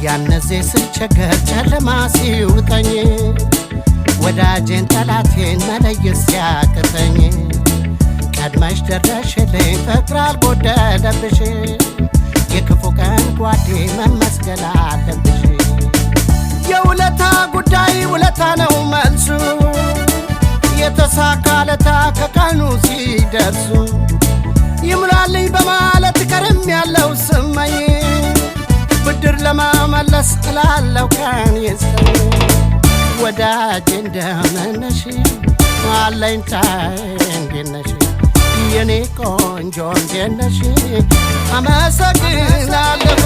ያነዜ ስቸገር ጨለማ ሲውጠኝ ወዳጄን ጠላቴን መለየት ሲያቅተኝ ቀድመሽ ደረሽልኝ ፍቅር አልጎደለብሽ የክፉ ቀን ጓዴ መመስገን አለብሽ የውለታ ጉዳይ ውለታ ነው መልሱ የተሳካለታ ከቀኑ ሲደርሱ ይሙላልኝ በማለት ከርም ያለው ስመኝ ብድር ለማመለስ እላለው ቀን ይስጠኝ ወዳጄ እንደምን ነሽ አለኝታዬ እንዴት ነሽ የኔ ቆንጆ እንዴት ነሽ አመሰግናለሁ